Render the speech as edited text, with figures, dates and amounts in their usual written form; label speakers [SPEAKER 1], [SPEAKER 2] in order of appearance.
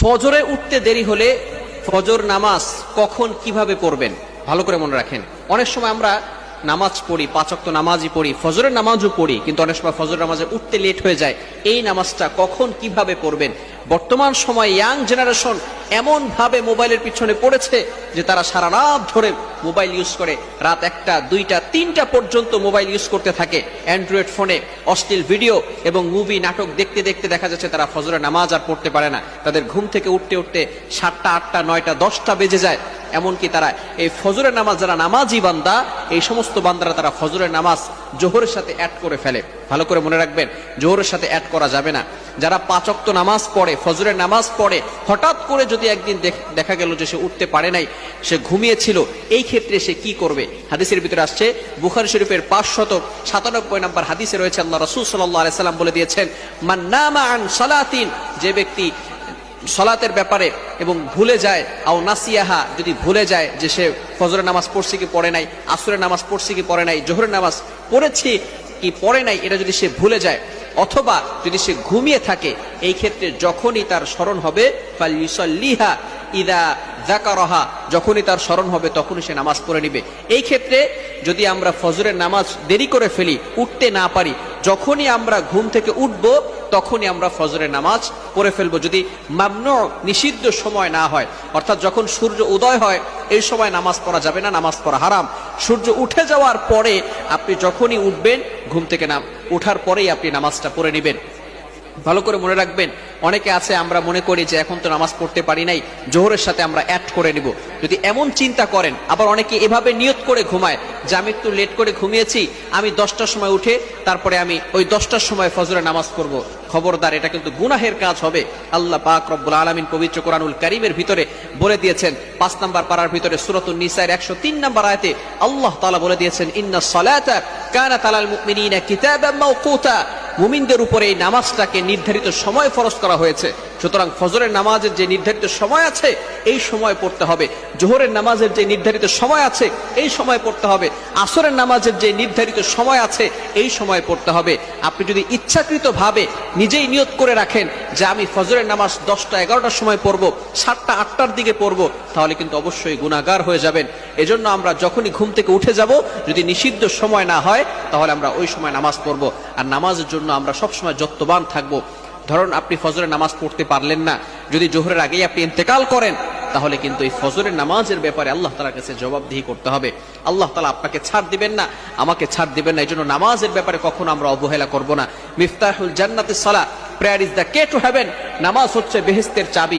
[SPEAKER 1] ফজরে উঠতে দেরি হলে ফজর নামাজ কখন কিভাবে পড়বেন ভালো করে মনে রাখেন। অনেক সময় আমরা নামাজ পড়ি, 5 ওয়াক্ত নামাজই পড়ি, ফজরের নামাজও পড়ি, কিন্তু অনেক সময় ফজর নামাজে উঠতে লেট হয়ে যায়। এই নামাজটা কখন কিভাবে পড়বেন? বর্তমান সময় ইয়াং জেনারেশন এমন ভাবে মোবাইলের পিছনে পড়েছে যে তারা সারা রাত ধরে মোবাইল ইউজ করে, রাত 1টা 2টা 3টা পর্যন্ত মোবাইল ইউজ করতে থাকে। অ্যান্ড্রয়েড ফোনে অশ্লীল ভিডিও এবং মুভি নাটক দেখতে দেখতে দেখা যাচ্ছে তারা ফজরের নামাজ আর পড়তে পারে না। তাদের ঘুম থেকে উঠতে উঠতে 7টা 8টা 9টা 10টা বেজে যায়। এমনকি তারা এই ফজরের নামাজ, যারা নামাজি বান্দা, এই সমস্ত বান্দারা তারা ফজরের নামাজ জোহরের সাথে অ্যাড করে ফেলে। ভালো করে মনে রাখবেন, জোহরের সাথে অ্যাড করা যাবে না। যারা 5 ওয়াক্ত নামাজ পড়ে, ফজরের নামাজ পড়ে, হঠাৎ করে যদি একদিন দেখা গেল যে সে উঠতে পারে নাই, সে ঘুমিয়েছিল, এই ক্ষেত্রে সে কি করবে? হাদিসের ভিতরে আসছে, বুখারী শরীফের 597 নম্বর হাদিসে রয়েছে, আল্লাহ রাসূল সাল্লাল্লাহু আলাইহি সাল্লাম বলে দিয়েছেন, মান নামা আন সালাতিন, যে ব্যক্তি সালাতের ব্যাপারে এবং ভুলে যায়, আও নাসিয়াহা, যদি ভুলে যায় যে সে ফজরের নামাজ পড়ছে কি পড়ে নাই, আসরের নামাজ পড়ছে কি পড়ে নাই, জোহরের নামাজ পড়েছি কি পড়ে নাই, এটা যদি সে ভুলে যায়, অথবা যদি সে ঘুমিয়ে থাকে, এই ক্ষেত্রে যখনই তার স্মরণ হবে, ফালইউসাল্লিহা ইদা যাকারাহা, যখনই তার স্মরণ হবে তখনই সে নামাজ পড়ে নিবে। এই ক্ষেত্রে যদি আমরা ফজরের নামাজ দেরি করে ফেলি, উঠতে না পারি, যখনই আমরা ঘুম থেকে উঠব তখনই আমরা ফজরের নামাজ পড়ে ফেলবো, যদি মামনু, নিষিদ্ধ সময় না হয়। অর্থাৎ যখন সূর্য উদয় হয় এই সময় নামাজ পড়া যাবে না, নামাজ পড়া হারাম। সূর্য উঠে যাওয়ার পরে আপনি যখনই উঠবেন, ঘুম থেকে উঠার পরেই আপনি নামাজটা পড়ে নেবেন। ভালো করে মনে রাখবেন, অনেকে আছে আমরা মনে করি যে এখন তো নামাজ পড়তে পারি নাই, জোহরের সাথে আমরা অ্যাড করে নিব। যদি এমন চিন্তা করেন, আবার অনেকে এভাবে নিয়ত করে ঘুমায় যে আমি একটু লেট করে ঘুমিয়েছি, আমি 10টার সময় উঠে তারপরে আমি ওই 10টার সময় ফজরের নামাজ পড়ব। খবরদার, এটা কিন্তু গুনাহের কাজ হবে। আল্লাহ পাক রব্বুল আলামিন পবিত্র কোরআনুল কারীমের ভিতরে বলে দিয়েছেন, 5 নম্বর পারার ভিতরে সূরাতুন নিসার 103 নম্বর আয়াতে আল্লাহ তাআলা বলে দিয়েছেন, ইন্নাস সালাতা কানাত আলাল মুমিনিনা কিতাবাম মাওকুতা, মুমিনদের উপরে এই নামাজটাকে নির্ধারিত সময় ফরজ করা হয়েছে। সুতরাং ফজরের নামাজের যে নির্ধারিত সময় আছে এই সময় পড়তে হবে, জোহরের নামাজের যে নির্ধারিত সময় আছে এই সময় পড়তে হবে, আসরের নামাজের যে নির্ধারিত সময় আছে এই সময় পড়তে হবে। আপনি যদি ইচ্ছাকৃতভাবে নিজেই নিয়ত করে রাখেন যে আমি ফজরের নামাজ 10টা 11টার সময় পড়ব, 7টা 8টার দিকে পড়ব, তাহলে কিন্তু অবশ্যই গুনাহগার হয়ে যাবেন। এজন্য আমরা যখনই ঘুম থেকে উঠে যাব, যদি নিষিদ্ধ সময় না হয় তাহলে আমরা ওই সময় নামাজ পড়ব। আর নামাজের জন্য আমরা সবসময় যত্নবান থাকবো। ধরুন আপনি ফজরের নামাজ পড়তে পারলেন না, যদি জোহরের আগেই আপনি ইন্তেকাল করেন, তাহলে কিন্তু এই ফজরের নামাজের ব্যাপারে আল্লাহ তাআলার কাছে জবাবদিহি করতে হবে। আল্লাহ তাআলা আপনাকে ছাড় দিবেন না, আমাকে ছাড় দিবেন না। এই জন্য নামাজের ব্যাপারে কখনো আমরা অবহেলা করব না। মিফতাহুল জান্নাতিস সালাহ, prayer is the key to heaven. নামাজ হচ্ছে বেহেশতের চাবি।